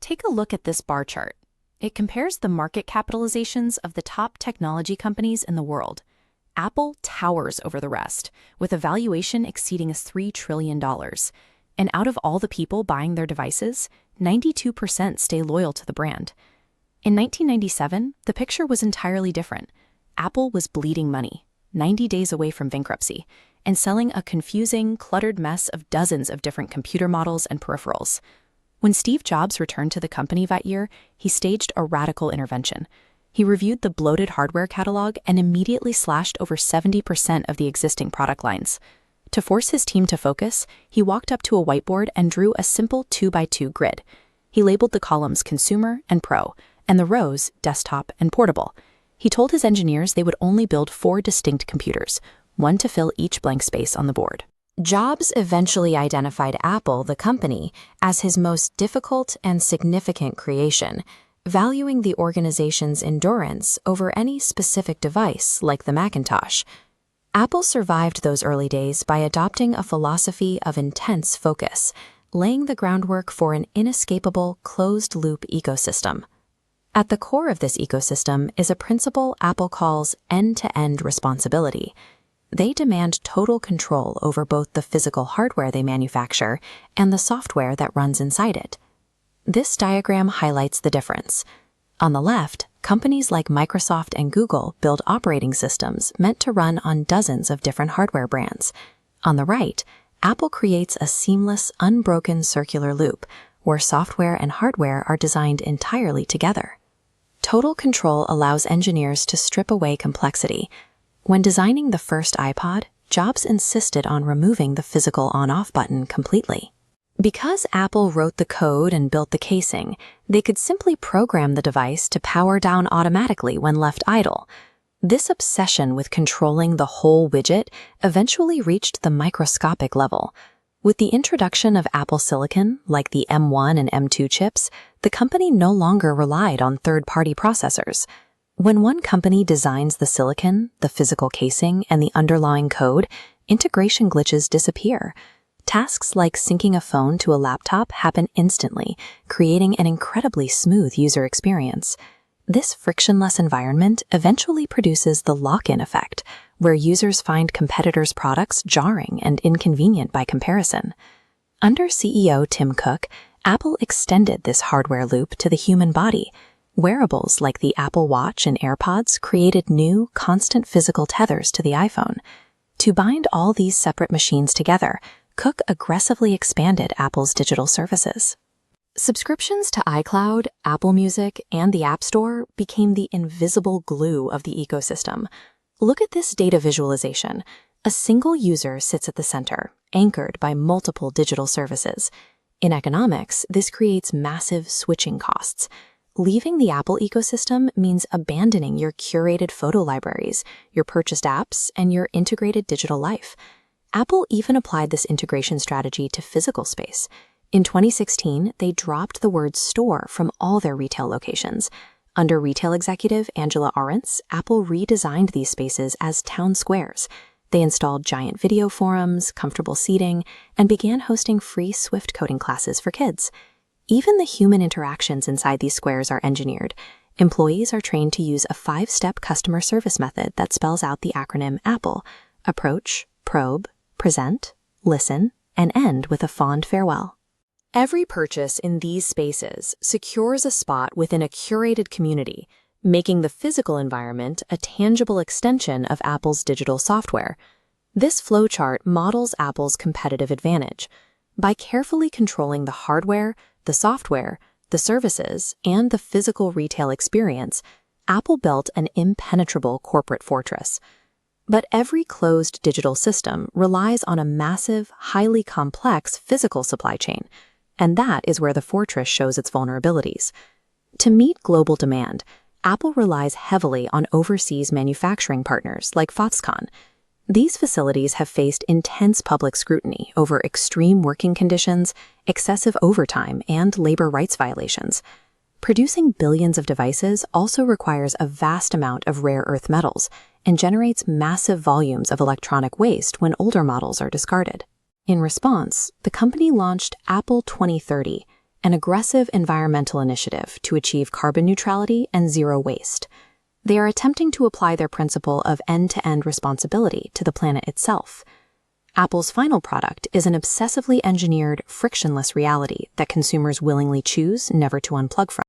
Take a look at this bar chart. It compares the market capitalizations of the top technology companies in the world. Apple towers over the rest, with a valuation exceeding $3 trillion. And out of all the people buying their devices, 92% stay loyal to the brand. In 1997, the picture was entirely different. Apple was bleeding money, 90 days away from bankruptcy, and selling a confusing, cluttered mess of dozens of different computer models and peripherals. When Steve Jobs returned to the company that year, he staged a radical intervention. He reviewed the bloated hardware catalog and immediately slashed over 70% of the existing product lines. To force his team to focus, he walked up to a whiteboard and drew a simple 2x2 grid. He labeled the columns Consumer and Pro, and the rows Desktop and Portable. He told his engineers they would only build 4 distinct computers, one to fill each blank space on the board. Jobs eventually identified Apple, the company, as his most difficult and significant creation, valuing the organization's endurance over any specific device like the Macintosh. Apple survived those early days by adopting a philosophy of intense focus, laying the groundwork for an inescapable closed-loop ecosystem. At the core of this ecosystem is a principle Apple calls end-to-end responsibility. They demand total control over both the physical hardware they manufacture and the software that runs inside it. This diagram highlights the difference. On the left, companies like Microsoft and Google build operating systems meant to run on dozens of different hardware brands. On the right, Apple creates a seamless, unbroken circular loop where software and hardware are designed entirely together. Total control allows engineers to strip away complexity. When designing the first iPod, Jobs insisted on removing the physical on-off button completely. Because Apple wrote the code and built the casing, they could simply program the device to power down automatically when left idle. This obsession with controlling the whole widget eventually reached the microscopic level. With the introduction of Apple Silicon, like the M1 and M2 chips, the company no longer relied on third-party processors. When one company designs the silicon, the physical casing, and the underlying code, integration glitches disappear. Tasks like syncing a phone to a laptop happen instantly, creating an incredibly smooth user experience. This frictionless environment eventually produces the lock-in effect, where users find competitors' products jarring and inconvenient by comparison. Under CEO Tim Cook, Apple extended this hardware loop to the human body. Wearables like the Apple Watch and AirPods created new, constant physical tethers to the iPhone. To bind all these separate machines together, Cook aggressively expanded Apple's digital services. Subscriptions to iCloud, Apple Music, and the App Store became the invisible glue of the ecosystem. Look at this data visualization. A single user sits at the center, anchored by multiple digital services. In economics, this creates massive switching costs. Leaving the Apple ecosystem means abandoning your curated photo libraries, your purchased apps, and your integrated digital life. Apple even applied this integration strategy to physical space. In 2016, they dropped the word store from all their retail locations. Under retail executive Angela Arendts, Apple redesigned these spaces as town squares. They installed giant video forums, comfortable seating, and began hosting free Swift coding classes for kids. Even the human interactions inside these squares are engineered. Employees are trained to use a 5-step customer service method that spells out the acronym APPLE: approach, probe, present, listen, and end with a fond farewell. Every purchase in these spaces secures a spot within a curated community, making the physical environment a tangible extension of Apple's digital software. This flowchart models Apple's competitive advantage. By carefully controlling the hardware, the software, the services, and the physical retail experience, Apple built an impenetrable corporate fortress. But every closed digital system relies on a massive, highly complex physical supply chain, and that is where the fortress shows its vulnerabilities. To meet global demand, Apple relies heavily on overseas manufacturing partners like Foxconn. These facilities have faced intense public scrutiny over extreme working conditions, excessive overtime, and labor rights violations. Producing billions of devices also requires a vast amount of rare earth metals and generates massive volumes of electronic waste when older models are discarded. In response, the company launched Apple 2030, an aggressive environmental initiative to achieve carbon neutrality and zero waste. They are attempting to apply their principle of end-to-end responsibility to the planet itself. Apple's final product is an obsessively engineered, frictionless reality that consumers willingly choose never to unplug from.